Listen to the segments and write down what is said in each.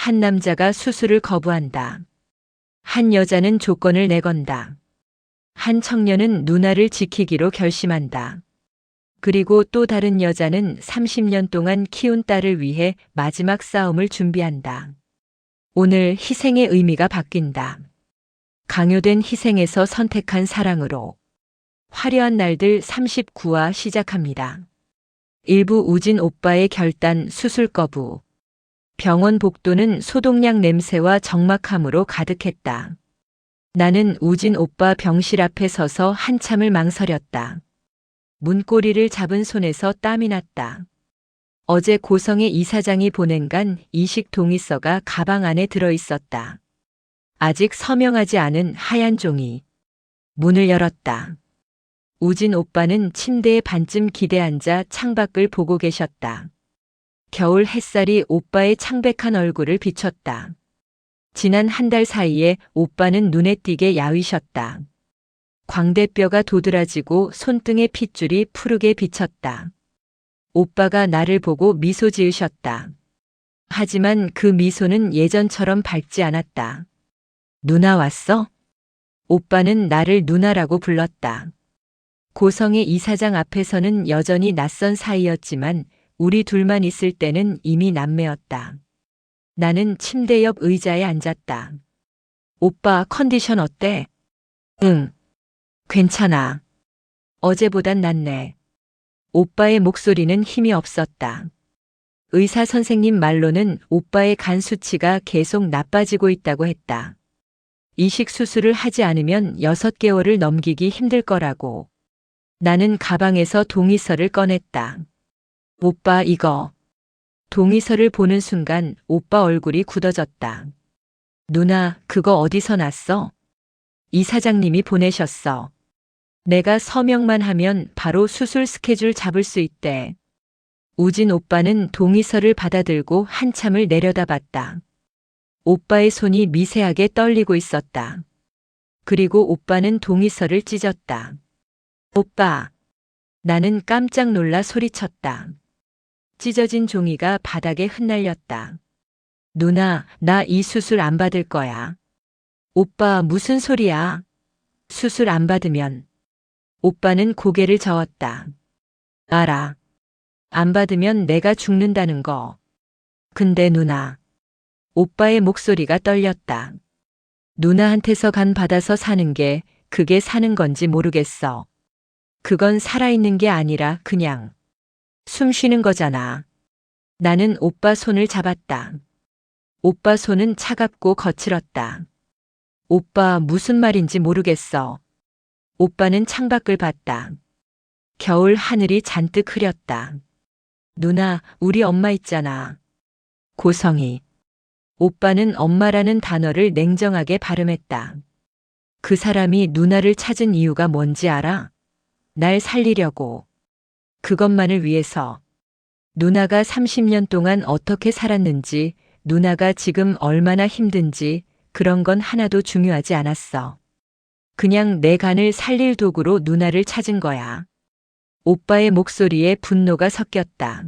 한 남자가 수술을 거부한다. 한 여자는 조건을 내건다. 한 청년은 누나를 지키기로 결심한다. 그리고 또 다른 여자는 30년 동안 키운 딸을 위해 마지막 싸움을 준비한다. 오늘 희생의 의미가 바뀐다. 강요된 희생에서 선택한 사랑으로. 화려한 날들 39화 시작합니다. 일부 우진 오빠의 결단 수술 거부. 병원 복도는 소독약 냄새와 적막함으로 가득했다. 나는 우진 오빠 병실 앞에 서서 한참을 망설였다. 문고리를 잡은 손에서 땀이 났다. 어제 고성의 이사장이 보낸 간 이식 동의서가 가방 안에 들어 있었다. 아직 서명하지 않은 하얀 종이. 문을 열었다. 우진 오빠는 침대에 반쯤 기대 앉아 창밖을 보고 계셨다. 겨울 햇살이 오빠의 창백한 얼굴을 비췄다. 지난 한 달 사이에 오빠는 눈에 띄게 야위셨다. 광대뼈가 도드라지고 손등의 핏줄이 푸르게 비쳤다. 오빠가 나를 보고 미소 지으셨다. 하지만 그 미소는 예전처럼 밝지 않았다. 누나 왔어? 오빠는 나를 누나라고 불렀다. 고성의 이사장 앞에서는 여전히 낯선 사이였지만 우리 둘만 있을 때는 이미 남매였다. 나는 침대 옆 의자에 앉았다. 오빠 컨디션 어때? 응. 괜찮아. 어제보단 낫네. 오빠의 목소리는 힘이 없었다. 의사 선생님 말로는 오빠의 간 수치가 계속 나빠지고 있다고 했다. 이식 수술을 하지 않으면 6개월을 넘기기 힘들 거라고. 나는 가방에서 동의서를 꺼냈다. 오빠 이거. 동의서를 보는 순간 오빠 얼굴이 굳어졌다. 누나, 그거 어디서 났어? 이사장님이 보내셨어. 내가 서명만 하면 바로 수술 스케줄 잡을 수 있대. 우진 오빠는 동의서를 받아들고 한참을 내려다봤다. 오빠의 손이 미세하게 떨리고 있었다. 그리고 오빠는 동의서를 찢었다. 오빠. 나는 깜짝 놀라 소리쳤다. 찢어진 종이가 바닥에 흩날렸다. 누나, 나 이 수술 안 받을 거야. 오빠, 무슨 소리야? 수술 안 받으면. 오빠는 고개를 저었다. 알아. 안 받으면 내가 죽는다는 거. 근데 누나. 오빠의 목소리가 떨렸다. 누나한테서 간 받아서 사는 게 그게 사는 건지 모르겠어. 그건 살아있는 게 아니라 그냥 숨 쉬는 거잖아. 나는 오빠 손을 잡았다. 오빠 손은 차갑고 거칠었다. 오빠 무슨 말인지 모르겠어. 오빠는 창밖을 봤다. 겨울 하늘이 잔뜩 흐렸다. 누나, 우리 엄마 있잖아. 고성이. 오빠는 엄마라는 단어를 냉정하게 발음했다. 그 사람이 누나를 찾은 이유가 뭔지 알아? 날 살리려고. 그것만을 위해서. 누나가 30년 동안 어떻게 살았는지, 누나가 지금 얼마나 힘든지 그런 건 하나도 중요하지 않았어. 그냥 내 간을 살릴 도구로 누나를 찾은 거야. 오빠의 목소리에 분노가 섞였다.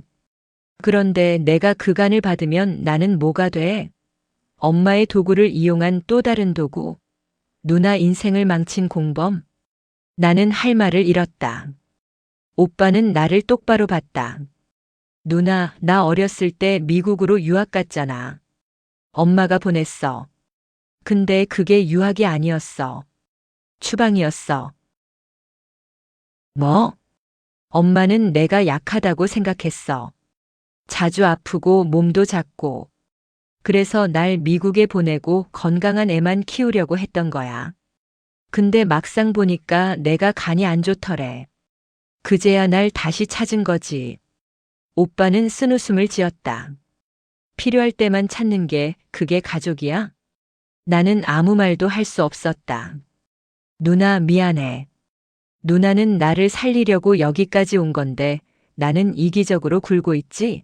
그런데 내가 그 간을 받으면 나는 뭐가 돼? 엄마의 도구를 이용한 또 다른 도구. 누나 인생을 망친 공범. 나는 할 말을 잃었다. 오빠는 나를 똑바로 봤다. 누나, 나 어렸을 때 미국으로 유학 갔잖아. 엄마가 보냈어. 근데 그게 유학이 아니었어. 추방이었어. 뭐? 엄마는 내가 약하다고 생각했어. 자주 아프고 몸도 작고. 그래서 날 미국에 보내고 건강한 애만 키우려고 했던 거야. 근데 막상 보니까 내가 간이 안 좋더래. 그제야 날 다시 찾은 거지. 오빠는 쓴웃음을 지었다. 필요할 때만 찾는 게 그게 가족이야? 나는 아무 말도 할 수 없었다. 누나 미안해. 누나는 나를 살리려고 여기까지 온 건데 나는 이기적으로 굴고 있지?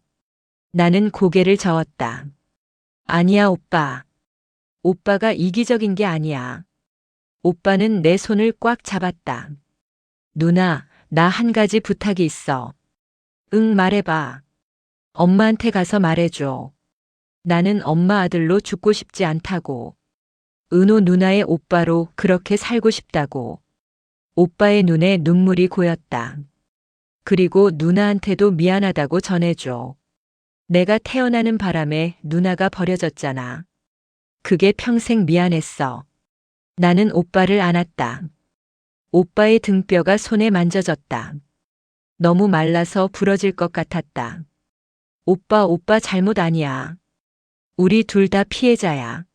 나는 고개를 저었다. 아니야 오빠. 오빠가 이기적인 게 아니야. 오빠는 내 손을 꽉 잡았다. 누나, 나 한 가지 부탁이 있어. 응, 말해봐. 엄마한테 가서 말해줘. 나는 엄마 아들로 죽고 싶지 않다고. 은호 누나의 오빠로 그렇게 살고 싶다고. 오빠의 눈에 눈물이 고였다. 그리고 누나한테도 미안하다고 전해줘. 내가 태어나는 바람에 누나가 버려졌잖아. 그게 평생 미안했어. 나는 오빠를 안았다. 오빠의 등뼈가 손에 만져졌다. 너무 말라서 부러질 것 같았다. 오빠 잘못 아니야. 우리 둘 다 피해자야.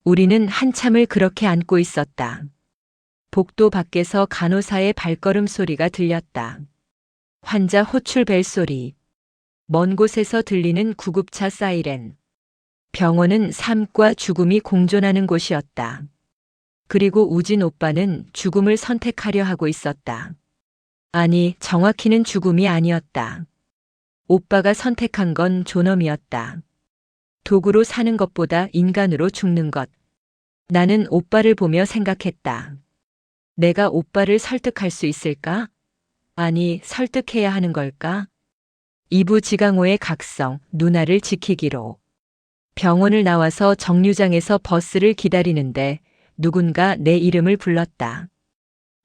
우리는 한참을 그렇게 안고 있었다. 복도 밖에서 간호사의 발걸음 소리가 들렸다. 환자 호출 벨소리. 먼 곳에서 들리는 구급차 사이렌. 병원은 삶과 죽음이 공존하는 곳이었다. 그리고 우진 오빠는 죽음을 선택하려 하고 있었다. 아니, 정확히는 죽음이 아니었다. 오빠가 선택한 건 존엄이었다. 도구로 사는 것보다 인간으로 죽는 것. 나는 오빠를 보며 생각했다. 내가 오빠를 설득할 수 있을까? 아니, 설득해야 하는 걸까? 이부지강호의 각성, 누나를 지키기로. 병원을 나와서 정류장에서 버스를 기다리는데 누군가 내 이름을 불렀다.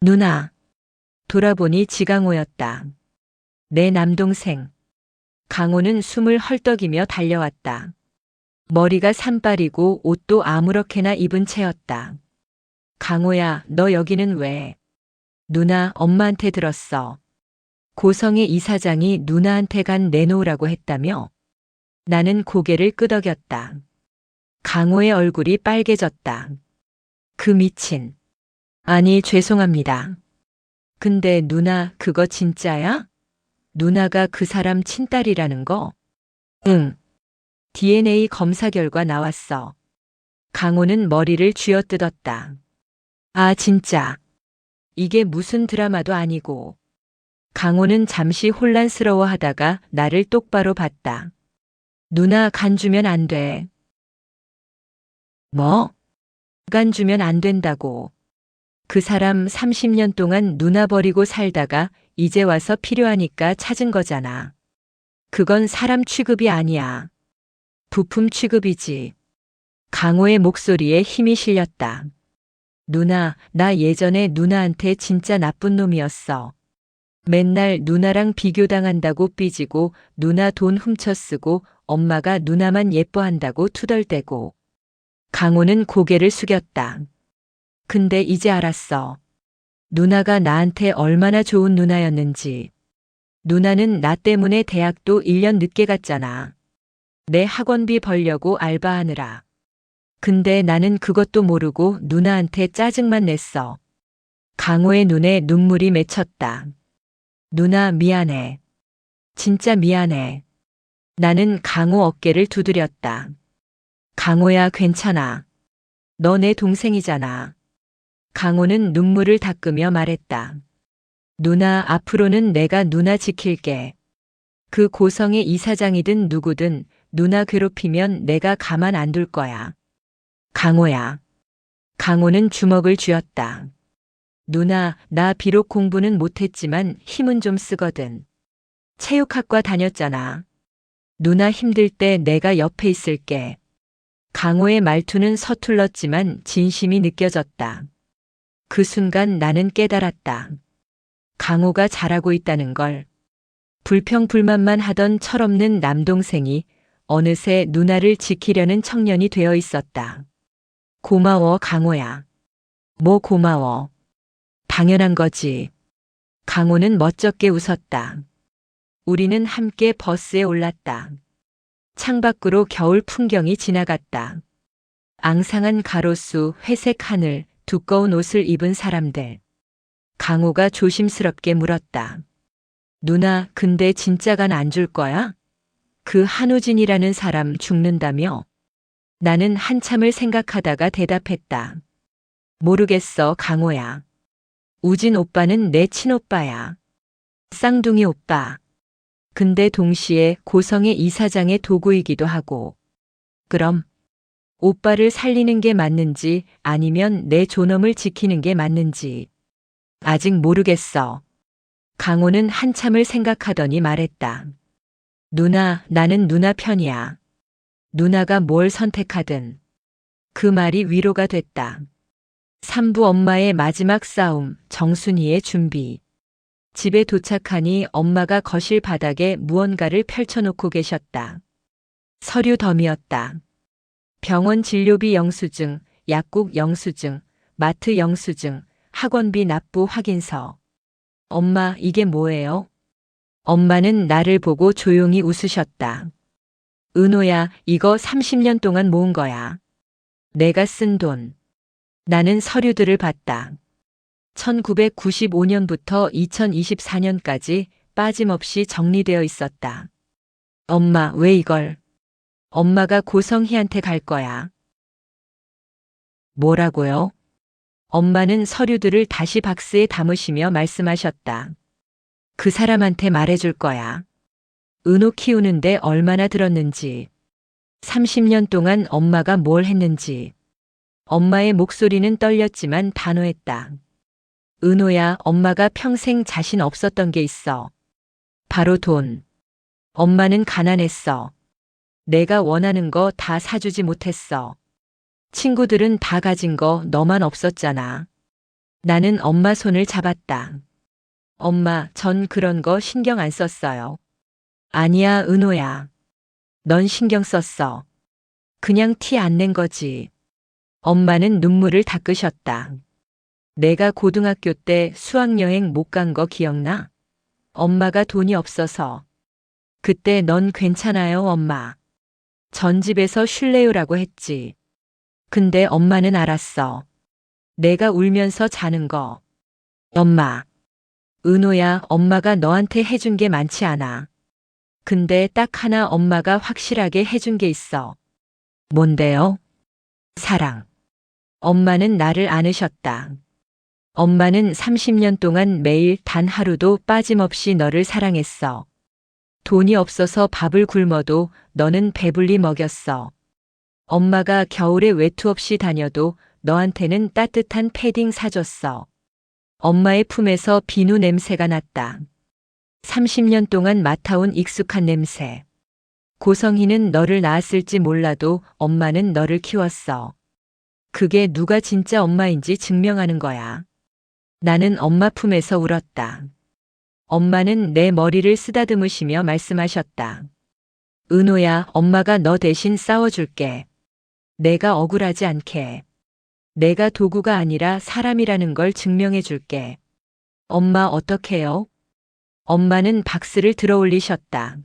누나. 돌아보니 지강호였다. 내 남동생. 강호는 숨을 헐떡이며 달려왔다. 머리가 산발이고 옷도 아무렇게나 입은 채였다. 강호야, 너 여기는 왜? 누나, 엄마한테 들었어. 고성의 이사장이 누나한테 간 내놓으라고 했다며? 나는 고개를 끄덕였다. 강호의 얼굴이 빨개졌다. 그 미친. 아니, 죄송합니다. 근데 누나, 그거 진짜야? 누나가 그 사람 친딸이라는 거? 응. DNA 검사 결과 나왔어. 강호는 머리를 쥐어뜯었다. 아, 진짜. 이게 무슨 드라마도 아니고. 강호는 잠시 혼란스러워 하다가 나를 똑바로 봤다. 누나 간 주면 안 돼. 뭐? 간 주면 안 된다고. 그 사람 30년 동안 누나 버리고 살다가 이제 와서 필요하니까 찾은 거잖아. 그건 사람 취급이 아니야. 부품 취급이지. 강호의 목소리에 힘이 실렸다. 누나, 나 예전에 누나한테 진짜 나쁜 놈이었어. 맨날 누나랑 비교당한다고 삐지고 누나 돈 훔쳐 쓰고 엄마가 누나만 예뻐한다고 투덜대고. 강호는 고개를 숙였다. 근데 이제 알았어. 누나가 나한테 얼마나 좋은 누나였는지. 누나는 나 때문에 대학도 1년 늦게 갔잖아. 내 학원비 벌려고 알바하느라. 근데 나는 그것도 모르고 누나한테 짜증만 냈어. 강호의 눈에 눈물이 맺혔다. 누나 미안해. 진짜 미안해. 나는 강호 어깨를 두드렸다. 강호야 괜찮아. 너 내 동생이잖아. 강호는 눈물을 닦으며 말했다. 누나 앞으로는 내가 누나 지킬게. 그 고성의 이사장이든 누구든 누나 괴롭히면 내가 가만 안 둘 거야. 강호야. 강호는 주먹을 쥐었다. 누나, 나 비록 공부는 못했지만 힘은 좀 쓰거든. 체육학과 다녔잖아. 누나 힘들 때 내가 옆에 있을게. 강호의 말투는 서툴렀지만 진심이 느껴졌다. 그 순간 나는 깨달았다. 강호가 잘하고 있다는 걸. 불평불만만 하던 철없는 남동생이 어느새 누나를 지키려는 청년이 되어 있었다. 고마워, 강호야. 뭐 고마워. 당연한 거지. 강호는 멋쩍게 웃었다. 우리는 함께 버스에 올랐다. 창밖으로 겨울 풍경이 지나갔다. 앙상한 가로수, 회색 하늘, 두꺼운 옷을 입은 사람들. 강호가 조심스럽게 물었다. 누나, 근데 진짜 간 안 줄 거야? 그 한우진이라는 사람 죽는다며? 나는 한참을 생각하다가 대답했다. 모르겠어, 강호야. 우진 오빠는 내 친오빠야. 쌍둥이 오빠. 근데 동시에 고성의 이사장의 도구이기도 하고. 그럼 오빠를 살리는 게 맞는지 아니면 내 존엄을 지키는 게 맞는지 아직 모르겠어. 강호는 한참을 생각하더니 말했다. 누나, 나는 누나 편이야. 누나가 뭘 선택하든 그 말이 위로가 됐다. 3부 엄마의 마지막 싸움, 정순이의 준비. 집에 도착하니 엄마가 거실 바닥에 무언가를 펼쳐놓고 계셨다. 서류 덤이었다. 병원 진료비 영수증, 약국 영수증, 마트 영수증, 학원비 납부 확인서. 엄마, 이게 뭐예요? 엄마는 나를 보고 조용히 웃으셨다. 은호야, 이거 30년 동안 모은 거야. 내가 쓴 돈. 나는 서류들을 봤다. 1995년부터 2024년까지 빠짐없이 정리되어 있었다. 엄마, 왜 이걸? 엄마가 고성희한테 갈 거야. 뭐라고요? 엄마는 서류들을 다시 박스에 담으시며 말씀하셨다. 그 사람한테 말해줄 거야. 은호 키우는데 얼마나 들었는지. 30년 동안 엄마가 뭘 했는지. 엄마의 목소리는 떨렸지만 단호했다. 은호야, 엄마가 평생 자신 없었던 게 있어. 바로 돈. 엄마는 가난했어. 내가 원하는 거 다 사주지 못했어. 친구들은 다 가진 거 너만 없었잖아. 나는 엄마 손을 잡았다. 엄마, 전 그런 거 신경 안 썼어요. 아니야, 은호야. 넌 신경 썼어. 그냥 티 안 낸 거지. 엄마는 눈물을 닦으셨다. 내가 고등학교 때 수학여행 못 간 거 기억나? 엄마가 돈이 없어서. 그때 넌 괜찮아요, 엄마. 전집에서 쉴래요라고 했지. 근데 엄마는 알았어. 내가 울면서 자는 거. 엄마. 은호야, 엄마가 너한테 해준 게 많지 않아. 근데 딱 하나 엄마가 확실하게 해준 게 있어. 뭔데요? 사랑. 엄마는 나를 안으셨다. 엄마는 30년 동안 매일 단 하루도 빠짐없이 너를 사랑했어. 돈이 없어서 밥을 굶어도 너는 배불리 먹였어. 엄마가 겨울에 외투 없이 다녀도 너한테는 따뜻한 패딩 사줬어. 엄마의 품에서 비누 냄새가 났다. 30년 동안 맡아온 익숙한 냄새. 고성희는 너를 낳았을지 몰라도 엄마는 너를 키웠어. 그게 누가 진짜 엄마인지 증명하는 거야. 나는 엄마 품에서 울었다. 엄마는 내 머리를 쓰다듬으시며 말씀하셨다. 은호야, 엄마가 너 대신 싸워줄게. 내가 억울하지 않게. 내가 도구가 아니라 사람이라는 걸 증명해 줄게. 엄마 어떡해요? 엄마는 박스를 들어 올리셨다.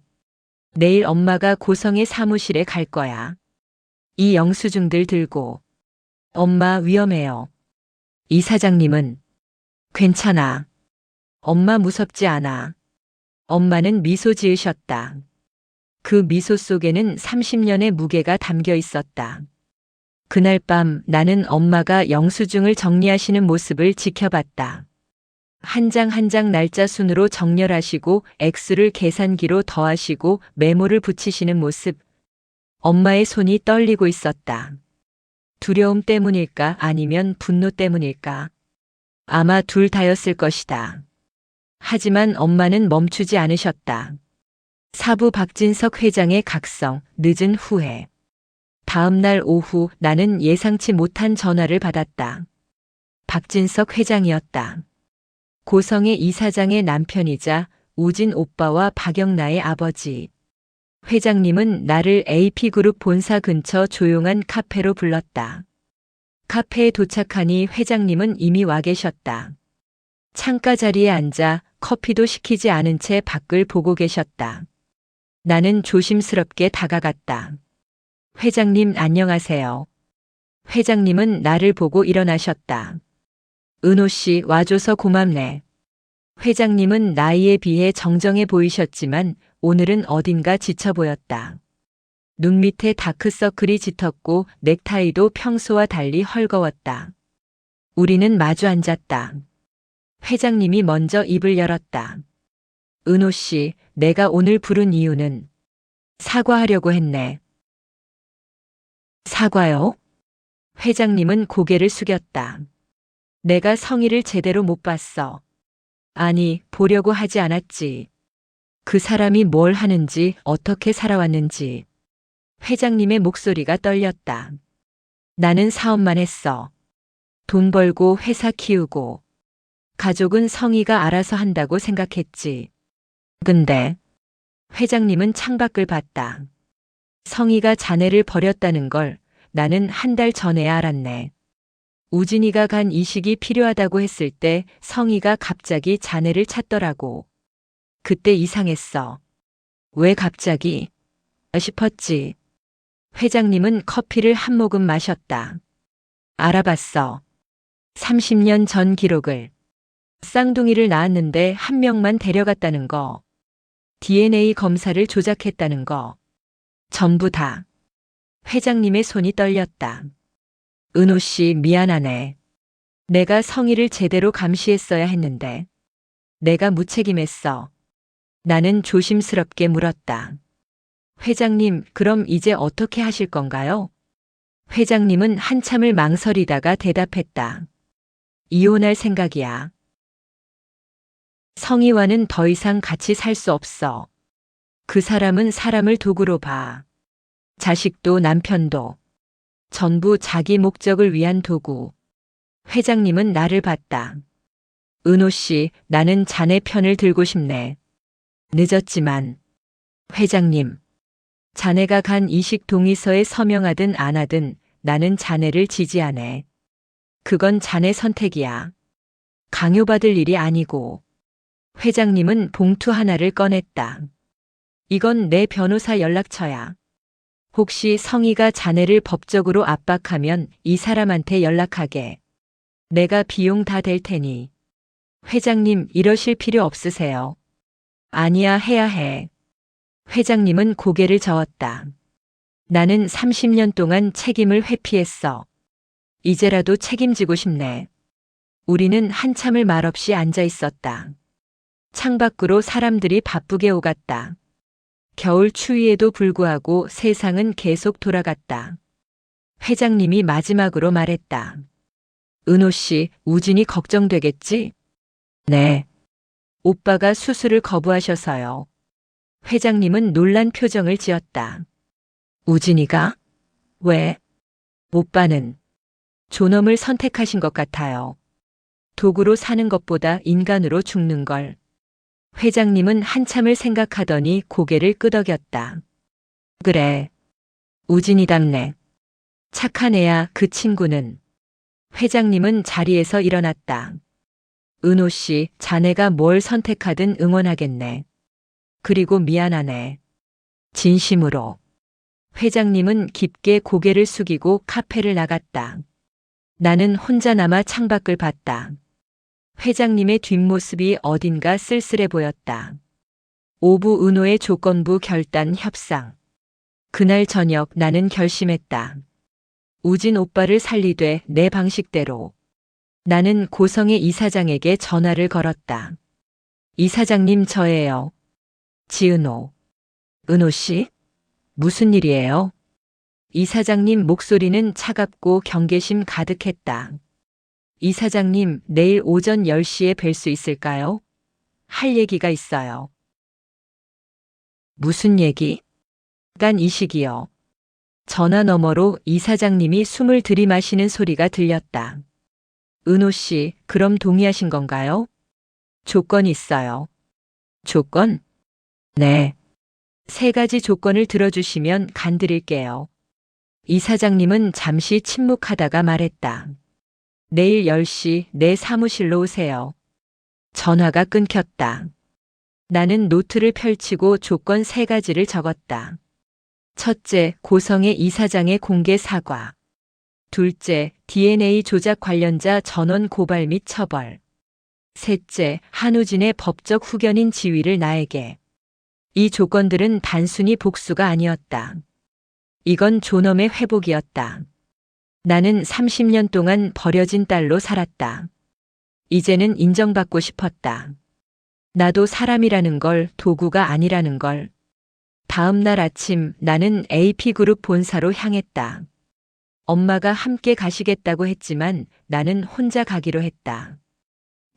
내일 엄마가 고성의 사무실에 갈 거야. 이 영수증들 들고. 엄마 위험해요. 이 사장님은 괜찮아. 엄마 무섭지 않아. 엄마는 미소 지으셨다. 그 미소 속에는 30년의 무게가 담겨 있었다. 그날 밤 나는 엄마가 영수증을 정리하시는 모습을 지켜봤다. 한 장 한 장 날짜 순으로 정렬하시고 액수를 계산기로 더하시고 메모를 붙이시는 모습. 엄마의 손이 떨리고 있었다. 두려움 때문일까 아니면 분노 때문일까? 아마 둘 다였을 것이다. 하지만 엄마는 멈추지 않으셨다. 사부 박진석 회장의 각성, 늦은 후회. 다음 날 오후 나는 예상치 못한 전화를 받았다. 박진석 회장이었다. 고성의 이사장의 남편이자 우진 오빠와 박영나의 아버지. 회장님은 나를 AP그룹 본사 근처 조용한 카페로 불렀다. 카페에 도착하니 회장님은 이미 와 계셨다. 창가 자리에 앉아 커피도 시키지 않은 채 밖을 보고 계셨다. 나는 조심스럽게 다가갔다. 회장님 안녕하세요. 회장님은 나를 보고 일어나셨다. 은호 씨 와줘서 고맙네. 회장님은 나이에 비해 정정해 보이셨지만 오늘은 어딘가 지쳐 보였다. 눈 밑에 다크서클이 짙었고 넥타이도 평소와 달리 헐거웠다. 우리는 마주 앉았다. 회장님이 먼저 입을 열었다. 은호 씨, 내가 오늘 부른 이유는 사과하려고 했네. 사과요? 회장님은 고개를 숙였다. 내가 성희를 제대로 못 봤어. 아니, 보려고 하지 않았지. 그 사람이 뭘 하는지, 어떻게 살아왔는지. 회장님의 목소리가 떨렸다. 나는 사업만 했어. 돈 벌고 회사 키우고. 가족은 성희가 알아서 한다고 생각했지. 근데 회장님은 창밖을 봤다. 성희가 자네를 버렸다는 걸 나는 한 달 전에야 알았네. 우진이가 간 이식이 필요하다고 했을 때 성희가 갑자기 자네를 찾더라고. 그때 이상했어. 왜 갑자기? 싶었지. 회장님은 커피를 한 모금 마셨다. 알아봤어. 30년 전 기록을. 쌍둥이를 낳았는데 한 명만 데려갔다는 거. DNA 검사를 조작했다는 거. 전부 다. 회장님의 손이 떨렸다. 은호 씨 미안하네. 내가 성희를 제대로 감시했어야 했는데. 내가 무책임했어. 나는 조심스럽게 물었다. 회장님, 그럼 이제 어떻게 하실 건가요? 회장님은 한참을 망설이다가 대답했다. 이혼할 생각이야. 성희와는 더 이상 같이 살 수 없어. 그 사람은 사람을 도구로 봐. 자식도 남편도. 전부 자기 목적을 위한 도구. 회장님은 나를 봤다. 은호 씨, 나는 자네 편을 들고 싶네. 늦었지만. 회장님. 자네가 간 이식 동의서에 서명하든 안 하든 나는 자네를 지지하네. 그건 자네 선택이야. 강요받을 일이 아니고. 회장님은 봉투 하나를 꺼냈다. 이건 내 변호사 연락처야. 혹시 성희가 자네를 법적으로 압박하면 이 사람한테 연락하게. 내가 비용 다 댈 테니. 회장님, 이러실 필요 없으세요. 아니야, 해야 해. 회장님은 고개를 저었다. 나는 30년 동안 책임을 회피했어. 이제라도 책임지고 싶네. 우리는 한참을 말없이 앉아 있었다. 창밖으로 사람들이 바쁘게 오갔다. 겨울 추위에도 불구하고 세상은 계속 돌아갔다. 회장님이 마지막으로 말했다. 은호 씨, 우진이 걱정되겠지? 네. 오빠가 수술을 거부하셔서요. 회장님은 놀란 표정을 지었다. 우진이가? 왜? 오빠는 존엄을 선택하신 것 같아요. 도구로 사는 것보다 인간으로 죽는 걸. 회장님은 한참을 생각하더니 고개를 끄덕였다. 그래. 우진이답네. 착한 애야, 그 친구는. 회장님은 자리에서 일어났다. 은호 씨, 자네가 뭘 선택하든 응원하겠네. 그리고 미안하네. 진심으로. 회장님은 깊게 고개를 숙이고 카페를 나갔다. 나는 혼자 남아 창밖을 봤다. 회장님의 뒷모습이 어딘가 쓸쓸해 보였다. 오부 은호의 조건부 결단 협상. 그날 저녁 나는 결심했다. 우진 오빠를 살리되 내 방식대로. 나는 고성의 이사장에게 전화를 걸었다. 이사장님, 저예요. 지은호. 은호 씨? 무슨 일이에요? 이사장님 목소리는 차갑고 경계심 가득했다. 이사장님, 내일 오전 10시에 뵐 수 있을까요? 할 얘기가 있어요. 무슨 얘기? 간 이식이요. 전화 너머로 이사장님이 숨을 들이마시는 소리가 들렸다. 은호 씨, 그럼 동의하신 건가요? 조건이 있어요. 조건? 네. 3가지 조건을 들어주시면 간드릴게요. 이사장님은 잠시 침묵하다가 말했다. 내일 10시 내 사무실로 오세요. 전화가 끊겼다. 나는 노트를 펼치고 조건 3가지를 적었다. 첫째, 고성의 이사장의 공개 사과. 둘째, DNA 조작 관련자 전원 고발 및 처벌. 셋째, 한우진의 법적 후견인 지위를 나에게. 이 조건들은 단순히 복수가 아니었다. 이건 존엄의 회복이었다. 나는 30년 동안 버려진 딸로 살았다. 이제는 인정받고 싶었다. 나도 사람이라는 걸, 도구가 아니라는 걸. 다음 날 아침 나는 AP그룹 본사로 향했다. 엄마가 함께 가시겠다고 했지만 나는 혼자 가기로 했다.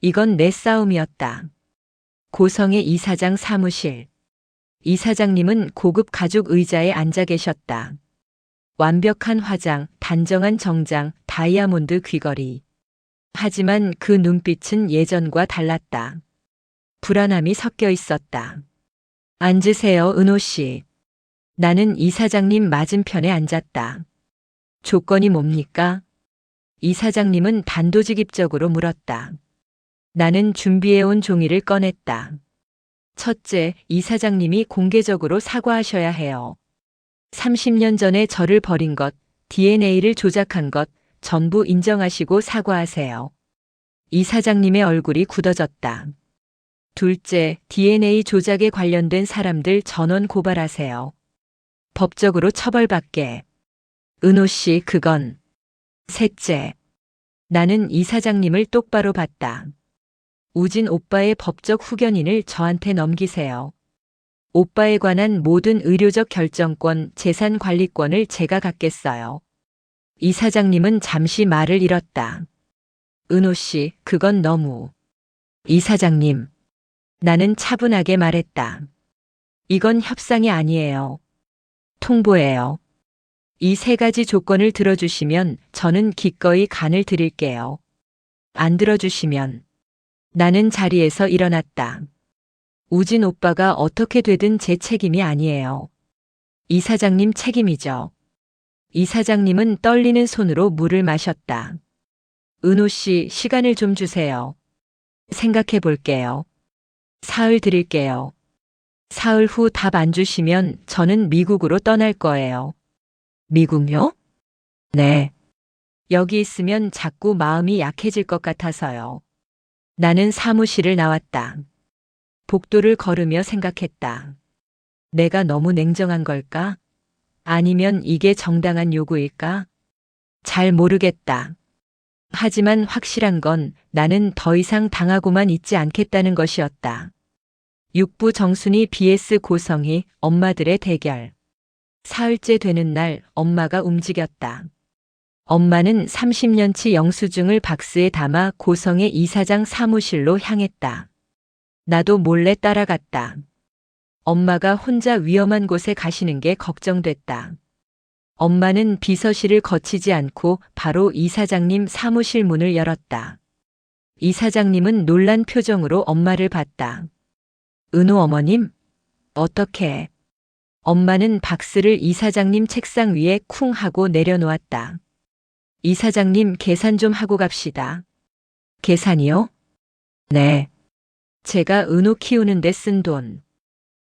이건 내 싸움이었다. 고성의 이사장 사무실. 이사장님은 고급 가죽 의자에 앉아 계셨다. 완벽한 화장, 단정한 정장, 다이아몬드 귀걸이. 하지만 그 눈빛은 예전과 달랐다. 불안함이 섞여 있었다. 앉으세요, 은호 씨. 나는 이사장님 맞은편에 앉았다. 조건이 뭡니까? 이사장님은 단도직입적으로 물었다. 나는 준비해온 종이를 꺼냈다. 첫째, 이사장님이 공개적으로 사과하셔야 해요. 30년 전에 저를 버린 것, DNA를 조작한 것, 전부 인정하시고 사과하세요. 이사장님의 얼굴이 굳어졌다. 둘째, DNA 조작에 관련된 사람들 전원 고발하세요. 법적으로 처벌받게. 은호 씨, 그건. 셋째, 나는 이사장님을 똑바로 봤다. 우진 오빠의 법적 후견인을 저한테 넘기세요. 오빠에 관한 모든 의료적 결정권, 재산 관리권을 제가 갖겠어요. 이사장님은 잠시 말을 잃었다. 은호 씨, 그건 너무. 이사장님. 나는 차분하게 말했다. 이건 협상이 아니에요. 통보예요. 이 세 가지 조건을 들어주시면 저는 기꺼이 간을 드릴게요. 안 들어주시면. 나는 자리에서 일어났다. 우진 오빠가 어떻게 되든 제 책임이 아니에요. 이사장님 책임이죠. 이사장님은 떨리는 손으로 물을 마셨다. 은호 씨, 시간을 좀 주세요. 생각해 볼게요. 사흘 드릴게요. 사흘 후 답 안 주시면 저는 미국으로 떠날 거예요. 미국요? 네. 여기 있으면 자꾸 마음이 약해질 것 같아서요. 나는 사무실을 나왔다. 복도를 걸으며 생각했다. 내가 너무 냉정한 걸까? 아니면 이게 정당한 요구일까? 잘 모르겠다. 하지만 확실한 건 나는 더 이상 당하고만 있지 않겠다는 것이었다. 육부 정순이 vs 고성희, 엄마들의 대결. 사흘째 되는 날 엄마가 움직였다. 엄마는 30년치 영수증을 박스에 담아 고성의 이사장 사무실로 향했다. 나도 몰래 따라갔다. 엄마가 혼자 위험한 곳에 가시는 게 걱정됐다. 엄마는 비서실을 거치지 않고 바로 이사장님 사무실 문을 열었다. 이사장님은 놀란 표정으로 엄마를 봤다. 은호 어머님? 어떻게? 엄마는 박스를 이사장님 책상 위에 쿵 하고 내려놓았다. 이사장님 계산 좀 하고 갑시다. 계산이요? 네. 제가 은호 키우는데 쓴 돈.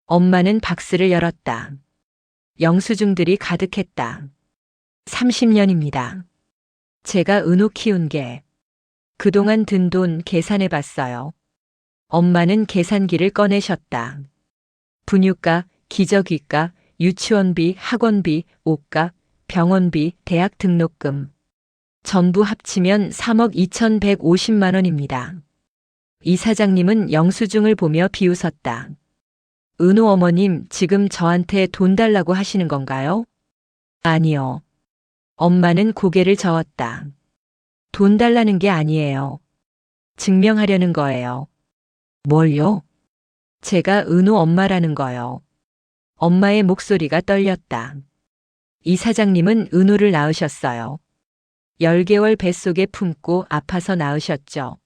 엄마는 박스를 열었다. 영수증들이 가득했다. 30년입니다. 제가 은호 키운 게. 그동안 든 돈 계산해 봤어요. 엄마는 계산기를 꺼내셨다. 분유가, 기저귀가, 유치원비, 학원비, 옷값, 병원비, 대학 등록금. 전부 합치면 3억 2,150만 원입니다. 이사장님은 영수증을 보며 비웃었다. 은호 어머님, 지금 저한테 돈 달라고 하시는 건가요? 아니요. 엄마는 고개를 저었다. 돈 달라는 게 아니에요. 증명하려는 거예요. 뭘요? 제가 은호 엄마라는 거요. 엄마의 목소리가 떨렸다. 이사장님은 은호를 낳으셨어요. 10개월 뱃속에 품고 아파서 낳으셨죠.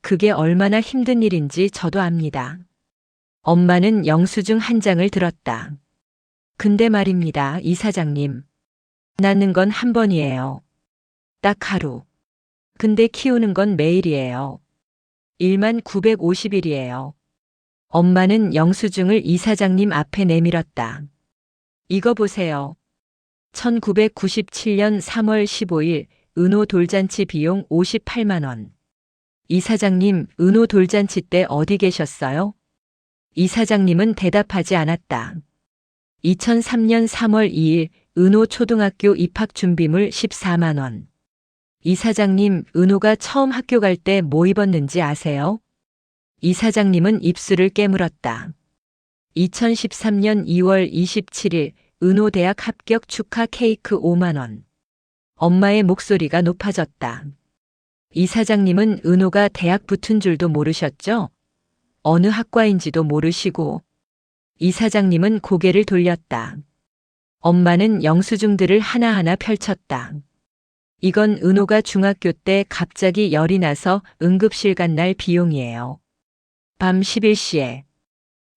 그게 얼마나 힘든 일인지 저도 압니다. 엄마는 영수증 한 장을 들었다. 근데 말입니다, 이사장님. 낳는 건 한 번이에요. 딱 하루. 근데 키우는 건 매일이에요. 1만 950일이에요. 엄마는 영수증을 이사장님 앞에 내밀었다. 이거 보세요. 1997년 3월 15일 은호 돌잔치 비용 58만 원. 이사장님, 은호 돌잔치 때 어디 계셨어요? 이사장님은 대답하지 않았다. 2003년 3월 2일 은호 초등학교 입학 준비물 14만 원. 이사장님, 은호가 처음 학교 갈 때 뭐 입었는지 아세요? 이사장님은 입술을 깨물었다. 2013년 2월 27일 은호 대학 합격 축하 케이크 5만 원. 엄마의 목소리가 높아졌다. 이사장님은 은호가 대학 붙은 줄도 모르셨죠? 어느 학과인지도 모르시고. 이사장님은 고개를 돌렸다. 엄마는 영수증들을 하나하나 펼쳤다. 이건 은호가 중학교 때 갑자기 열이 나서 응급실 간 날 비용이에요. 밤 11시에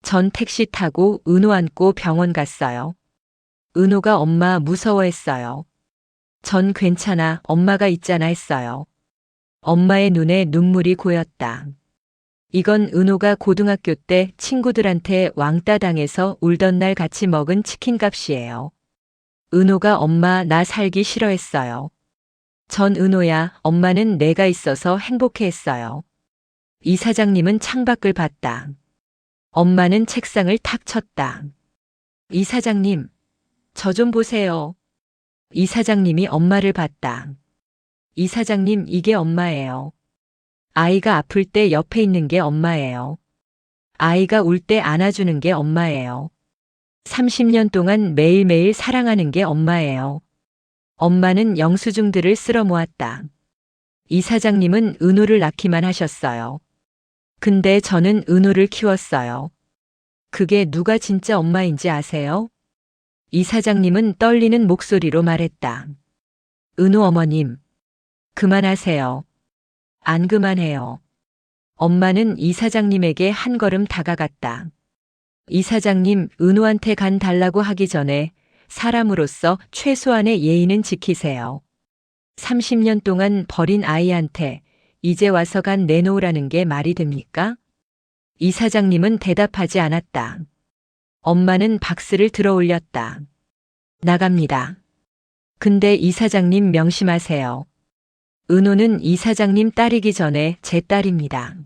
전 택시 타고 은호 안고 병원 갔어요. 은호가 엄마 무서워했어요. 전 괜찮아, 엄마가 있잖아 했어요. 엄마의 눈에 눈물이 고였다. 이건 은호가 고등학교 때 친구들한테 왕따 당해서 울던 날 같이 먹은 치킨 값이에요. 은호가 엄마 나 살기 싫어했어요. 전 은호야, 엄마는 내가 있어서 행복해 했어요. 이사장님은 창밖을 봤다. 엄마는 책상을 탁 쳤다. 이사장님, 저 좀 보세요. 이사장님이 엄마를 봤다. 이사장님, 이게 엄마예요. 아이가 아플 때 옆에 있는 게 엄마예요. 아이가 울 때 안아주는 게 엄마예요. 30년 동안 매일매일 사랑하는 게 엄마예요. 엄마는 영수증들을 쓸어 모았다. 이사장님은 은호를 낳기만 하셨어요. 근데 저는 은호를 키웠어요. 그게 누가 진짜 엄마인지 아세요? 이사장님은 떨리는 목소리로 말했다. 은호 어머님, 그만하세요. 안 그만해요. 엄마는 이사장님에게 한 걸음 다가갔다. 이사장님, 은호한테 간 달라고 하기 전에 사람으로서 최소한의 예의는 지키세요. 30년 동안 버린 아이한테 이제 와서 간 내놓으라는 게 말이 됩니까? 이사장님은 대답하지 않았다. 엄마는 박스를 들어 올렸다. 나갑니다. 근데 이사장님 명심하세요. 은호는 이사장님 딸이기 전에 제 딸입니다.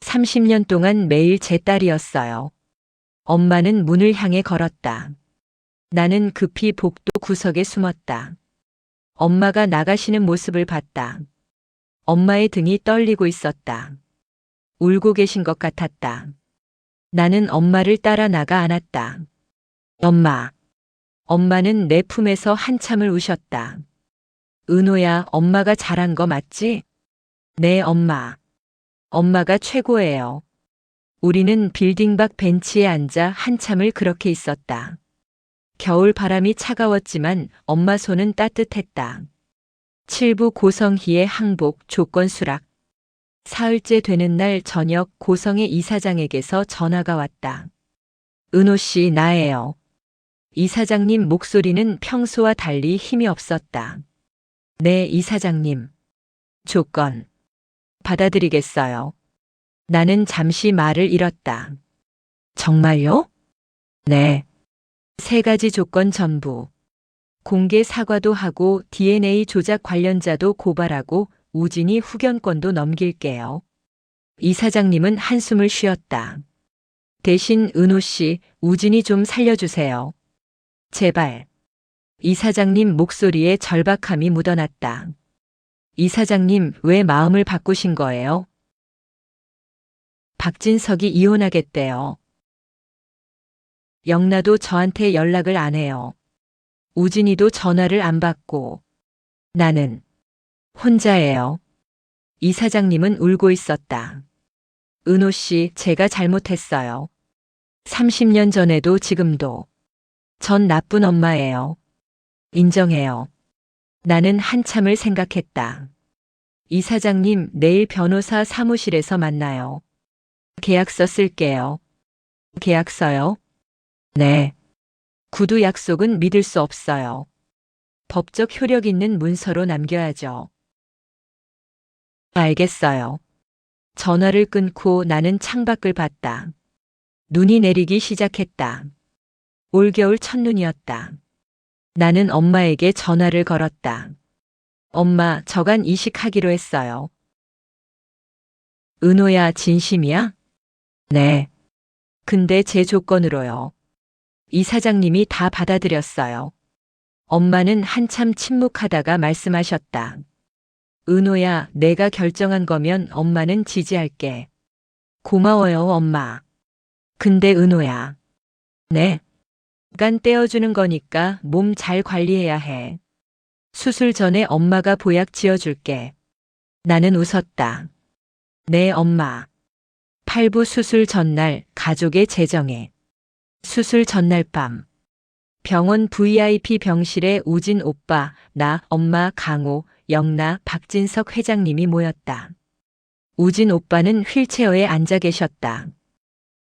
30년 동안 매일 제 딸이었어요. 엄마는 문을 향해 걸었다. 나는 급히 복도 구석에 숨었다. 엄마가 나가시는 모습을 봤다. 엄마의 등이 떨리고 있었다. 울고 계신 것 같았다. 나는 엄마를 따라 나가 안았다. 엄마. 엄마는 내 품에서 한참을 우셨다. 은호야, 엄마가 잘한 거 맞지? 네, 엄마. 엄마가 최고예요. 우리는 빌딩 밖 벤치에 앉아 한참을 그렇게 있었다. 겨울 바람이 차가웠지만 엄마 손은 따뜻했다. 7부 고성희의 항복 조건 수락. 사흘째 되는 날 저녁 고성의 이사장에게서 전화가 왔다. 은호 씨, 나예요. 이사장님 목소리는 평소와 달리 힘이 없었다. 네, 이사장님. 조건. 받아들이겠어요. 나는 잠시 말을 잃었다. 정말요? 네. 3가지 조건 전부. 공개 사과도 하고 DNA 조작 관련자도 고발하고 우진이 후견권도 넘길게요. 이사장님은 한숨을 쉬었다. 대신 은호 씨, 우진이 좀 살려주세요. 제발. 이사장님 목소리에 절박함이 묻어났다. 이사장님, 왜 마음을 바꾸신 거예요? 박진석이 이혼하겠대요. 영나도 저한테 연락을 안 해요. 우진이도 전화를 안 받고. 나는 혼자예요. 이사장님은 울고 있었다. 은호 씨, 제가 잘못했어요. 30년 전에도 지금도. 전 나쁜 엄마예요. 인정해요. 나는 한참을 생각했다. 이사장님, 내일 변호사 사무실에서 만나요. 계약서 쓸게요. 계약서요? 네. 구두 약속은 믿을 수 없어요. 법적 효력 있는 문서로 남겨야죠. 알겠어요. 전화를 끊고 나는 창밖을 봤다. 눈이 내리기 시작했다. 올겨울 첫눈이었다. 나는 엄마에게 전화를 걸었다. 엄마, 저간 이식하기로 했어요. 은호야, 진심이야? 네. 근데 제 조건으로요. 이사장님이 다 받아들였어요. 엄마는 한참 침묵하다가 말씀하셨다. 은호야, 내가 결정한 거면 엄마는 지지할게. 고마워요, 엄마. 근데 은호야. 네. 간 떼어주는 거니까 몸 잘 관리해야 해. 수술 전에 엄마가 보약 지어줄게. 나는 웃었다. 네, 엄마. 8부 수술 전날 가족의 재정에 수술 전날 밤. 병원 VIP 병실에 우진 오빠, 나, 엄마, 강호, 영나, 박진석 회장님이 모였다. 우진 오빠는 휠체어에 앉아 계셨다.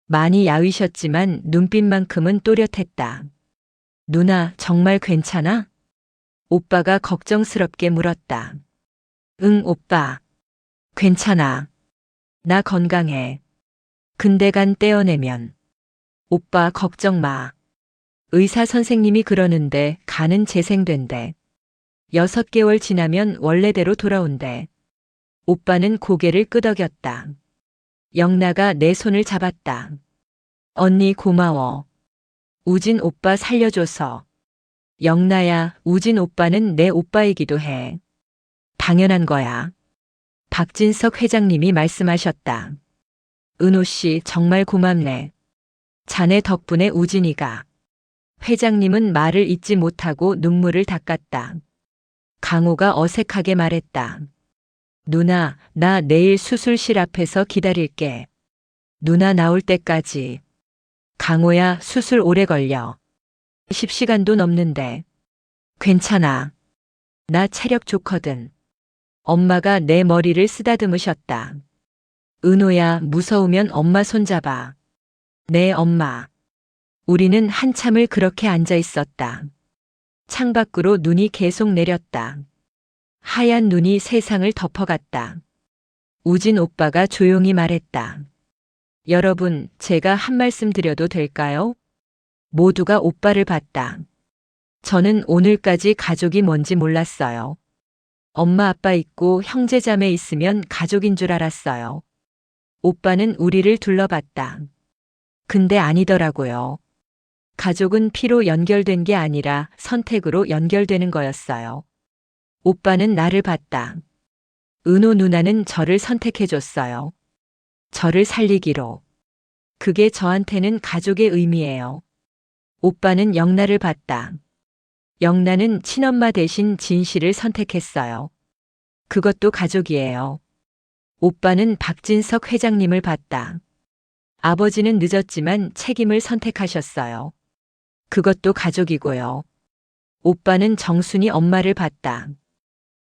많이 야위셨지만 눈빛만큼은 또렷했다. 누나, 정말 괜찮아? 오빠가 걱정스럽게 물었다. 응, 오빠. 괜찮아. 나 건강해. 근데 간 떼어내면. 오빠 걱정 마. 의사 선생님이 그러는데 간은 재생된대. 6개월 지나면 원래대로 돌아온대. 오빠는 고개를 끄덕였다. 영나가 내 손을 잡았다. 언니 고마워. 우진 오빠 살려줘서. 영나야, 우진 오빠는 내 오빠이기도 해. 당연한 거야. 박진석 회장님이 말씀하셨다. 은호 씨 정말 고맙네. 자네 덕분에 우진이가. 회장님은 말을 잇지 못하고 눈물을 닦았다. 강호가 어색하게 말했다. 누나, 나 내일 수술실 앞에서 기다릴게. 누나 나올 때까지. 강호야, 수술 오래 걸려. 10시간도 넘는데. 괜찮아. 나 체력 좋거든. 엄마가 내 머리를 쓰다듬으셨다. 은호야, 무서우면 엄마 손잡아. 네, 엄마. 우리는 한참을 그렇게 앉아 있었다. 창밖으로 눈이 계속 내렸다. 하얀 눈이 세상을 덮어갔다. 우진 오빠가 조용히 말했다. 여러분, 제가 한 말씀 드려도 될까요? 모두가 오빠를 봤다. 저는 오늘까지 가족이 뭔지 몰랐어요. 엄마 아빠 있고 형제 자매 있으면 가족인 줄 알았어요. 오빠는 우리를 둘러봤다. 근데 아니더라고요. 가족은 피로 연결된 게 아니라 선택으로 연결되는 거였어요. 오빠는 나를 봤다. 은호 누나는 저를 선택해줬어요. 저를 살리기로. 그게 저한테는 가족의 의미예요. 오빠는 영나를 봤다. 영나는 친엄마 대신 진실을 선택했어요. 그것도 가족이에요. 오빠는 박진석 회장님을 봤다. 아버지는 늦었지만 책임을 선택하셨어요. 그것도 가족이고요. 오빠는 정순이 엄마를 봤다.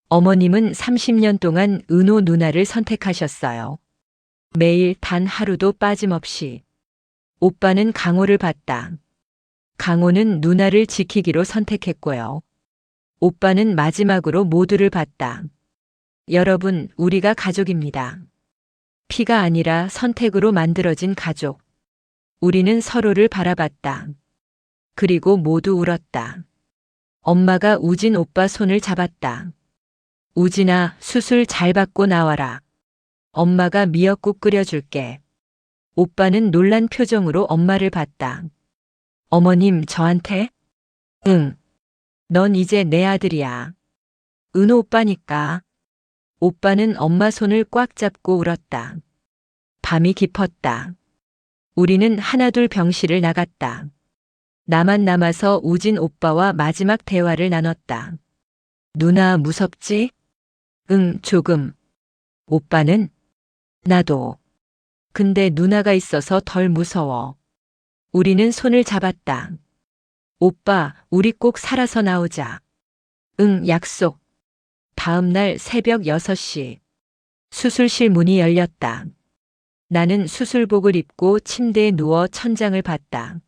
어머님은 30년 동안 은호 누나를 선택하셨어요. 매일 단 하루도 빠짐없이. 오빠는 강호를 봤다. 강호는 누나를 지키기로 선택했고요. 오빠는 마지막으로 모두를 봤다. 여러분, 우리가 가족입니다. 피가 아니라 선택으로 만들어진 가족. 우리는 서로를 바라봤다. 그리고 모두 울었다. 엄마가 우진 오빠 손을 잡았다. 우진아, 수술 잘 받고 나와라. 엄마가 미역국 끓여줄게. 오빠는 놀란 표정으로 엄마를 봤다. 어머님, 저한테? 응. 넌 이제 내 아들이야. 은호 오빠니까. 오빠는 엄마 손을 꽉 잡고 울었다. 밤이 깊었다. 우리는 하나둘 병실을 나갔다. 나만 남아서 우진 오빠와 마지막 대화를 나눴다. 누나 무섭지? 응, 조금. 오빠는? 나도. 근데 누나가 있어서 덜 무서워. 우리는 손을 잡았다. 오빠, 우리 꼭 살아서 나오자. 응, 약속. 다음 날 새벽 6시. 수술실 문이 열렸다. 나는 수술복을 입고 침대에 누워 천장을 봤다.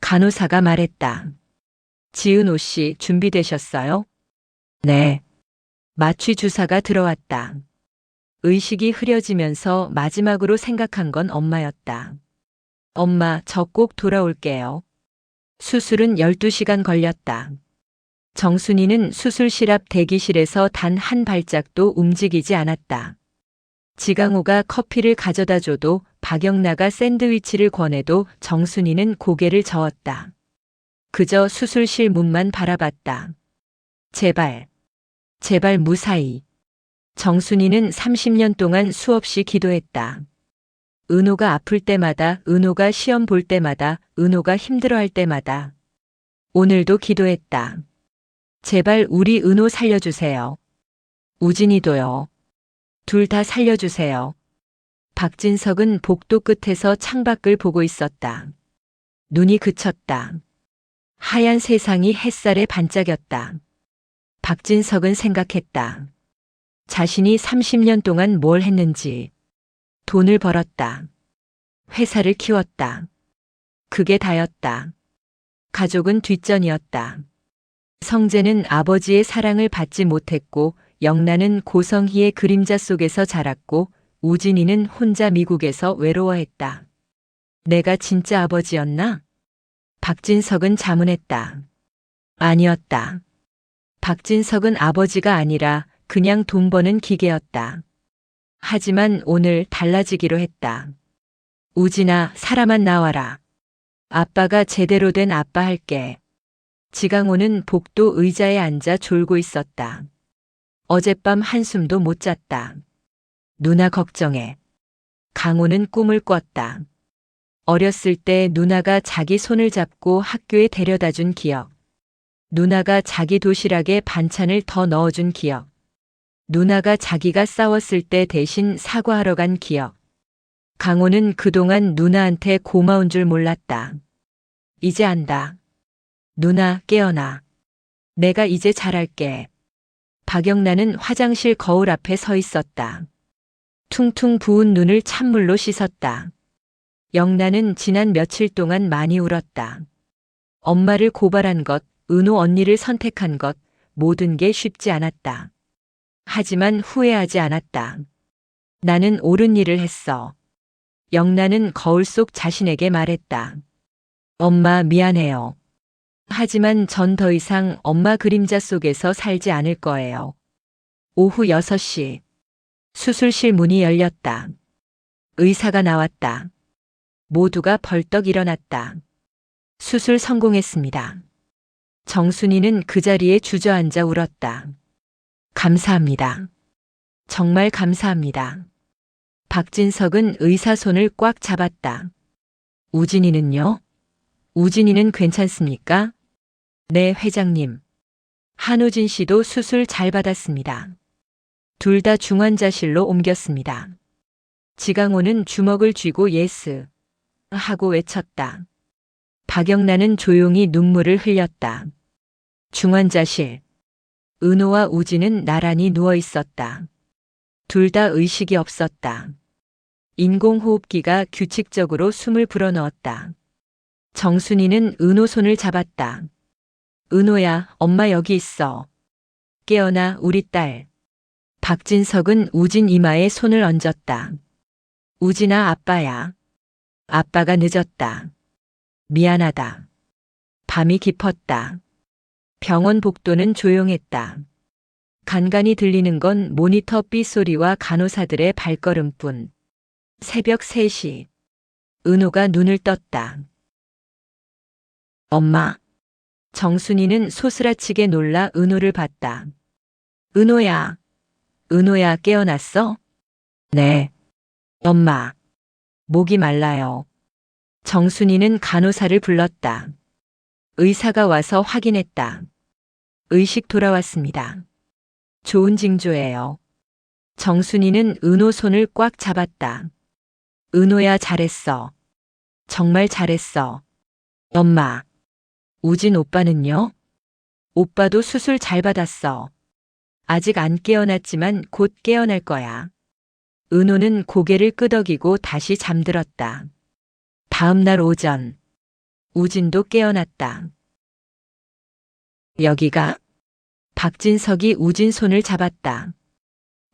간호사가 말했다. 지은호 씨 준비되셨어요? 네. 마취 주사가 들어왔다. 의식이 흐려지면서 마지막으로 생각한 건 엄마였다. 엄마, 저 꼭 돌아올게요. 수술은 12시간 걸렸다. 정순이는 수술실 앞 대기실에서 단 한 발짝도 움직이지 않았다. 지강호가 커피를 가져다 줘도 박영나가 샌드위치를 권해도 정순이는 고개를 저었다. 그저 수술실 문만 바라봤다. 제발, 제발 무사히. 정순이는 30년 동안 수없이 기도했다. 은호가 아플 때마다, 은호가 시험 볼 때마다, 은호가 힘들어할 때마다. 오늘도 기도했다. 제발 우리 은호 살려주세요. 우진이도요. 둘 다 살려주세요. 박진석은 복도 끝에서 창밖을 보고 있었다. 눈이 그쳤다. 하얀 세상이 햇살에 반짝였다. 박진석은 생각했다. 자신이 30년 동안 뭘 했는지. 돈을 벌었다. 회사를 키웠다. 그게 다였다. 가족은 뒷전이었다. 성재는 아버지의 사랑을 받지 못했고 영란은 고성희의 그림자 속에서 자랐고 우진이는 혼자 미국에서 외로워했다. 내가 진짜 아버지였나? 박진석은 자문했다. 아니었다. 박진석은 아버지가 아니라 그냥 돈 버는 기계였다. 하지만 오늘 달라지기로 했다. 우진아, 사람만 나와라. 아빠가 제대로 된 아빠 할게. 지강호는 복도 의자에 앉아 졸고 있었다. 어젯밤 한숨도 못 잤다. 누나 걱정해. 강호는 꿈을 꿨다. 어렸을 때 누나가 자기 손을 잡고 학교에 데려다 준 기억. 누나가 자기 도시락에 반찬을 더 넣어준 기억. 누나가 자기가 싸웠을 때 대신 사과하러 간 기억. 강호는 그동안 누나한테 고마운 줄 몰랐다. 이제 안다. 누나, 깨어나. 내가 이제 잘할게. 박영란은 화장실 거울 앞에 서 있었다. 퉁퉁 부은 눈을 찬물로 씻었다. 영란은 지난 며칠 동안 많이 울었다. 엄마를 고발한 것, 은호 언니를 선택한 것, 모든 게 쉽지 않았다. 하지만 후회하지 않았다. 나는 옳은 일을 했어. 영란은 거울 속 자신에게 말했다. 엄마, 미안해요. 하지만 전 더 이상 엄마 그림자 속에서 살지 않을 거예요. 오후 6시. 수술실 문이 열렸다. 의사가 나왔다. 모두가 벌떡 일어났다. 수술 성공했습니다. 정순이는 그 자리에 주저앉아 울었다. 감사합니다. 정말 감사합니다. 박진석은 의사 손을 꽉 잡았다. 우진이는요? 우진이는 괜찮습니까? 네, 회장님. 한우진 씨도 수술 잘 받았습니다. 둘 다 중환자실로 옮겼습니다. 지강호는 주먹을 쥐고 예스 하고 외쳤다. 박영란은 조용히 눈물을 흘렸다. 중환자실. 은호와 우진은 나란히 누워 있었다. 둘 다 의식이 없었다. 인공호흡기가 규칙적으로 숨을 불어넣었다. 정순이는 은호 손을 잡았다. 은호야, 엄마 여기 있어. 깨어나, 우리 딸. 박진석은 우진 이마에 손을 얹었다. 우진아, 아빠야. 아빠가 늦었다. 미안하다. 밤이 깊었다. 병원 복도는 조용했다. 간간이 들리는 건 모니터 삐소리와 간호사들의 발걸음뿐. 새벽 3시. 은호가 눈을 떴다. 엄마. 정순이는 소스라치게 놀라 은호를 봤다. 은호야. 은호야, 깨어났어? 네. 엄마. 목이 말라요. 정순이는 간호사를 불렀다. 의사가 와서 확인했다. 의식 돌아왔습니다. 좋은 징조예요. 정순이는 은호 손을 꽉 잡았다. 은호야, 잘했어. 정말 잘했어. 엄마. 우진 오빠는요? 오빠도 수술 잘 받았어. 아직 안 깨어났지만 곧 깨어날 거야. 은호는 고개를 끄덕이고 다시 잠들었다. 다음 날 오전. 우진도 깨어났다. 여기가? 박진석이 우진 손을 잡았다.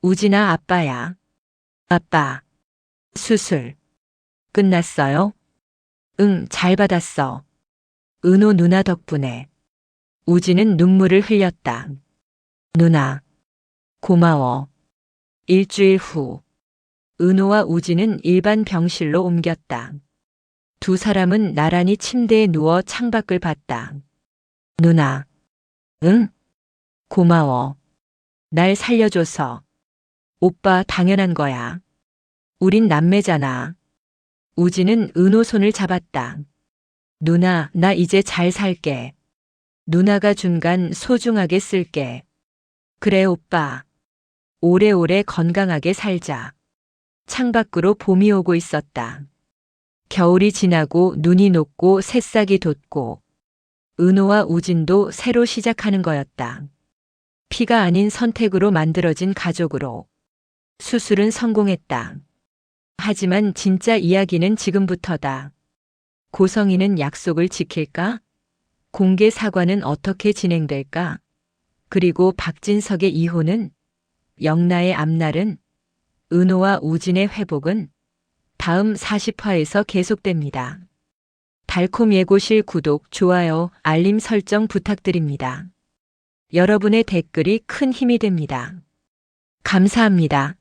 우진아, 아빠야. 아빠. 수술. 끝났어요? 응, 잘 받았어. 은호 누나 덕분에. 우진은 눈물을 흘렸다. 누나. 고마워. 일주일 후. 은호와 우진은 일반 병실로 옮겼다. 두 사람은 나란히 침대에 누워 창밖을 봤다. 누나. 응? 고마워. 날 살려줘서. 오빠, 당연한 거야. 우린 남매잖아. 우진은 은호 손을 잡았다. 누나, 나 이제 잘 살게. 누나가 준 간 소중하게 쓸게. 그래, 오빠. 오래오래 건강하게 살자. 창밖으로 봄이 오고 있었다. 겨울이 지나고 눈이 녹고 새싹이 돋고 은호와 우진도 새로 시작하는 거였다. 피가 아닌 선택으로 만들어진 가족으로. 수술은 성공했다. 하지만 진짜 이야기는 지금부터다. 고성이는 약속을 지킬까? 공개 사과는 어떻게 진행될까? 그리고 박진석의 이혼은? 영나의 앞날은? 은호와 우진의 회복은? 다음 40화에서 계속됩니다. 달콤 예고실 구독, 좋아요, 알림 설정 부탁드립니다. 여러분의 댓글이 큰 힘이 됩니다. 감사합니다.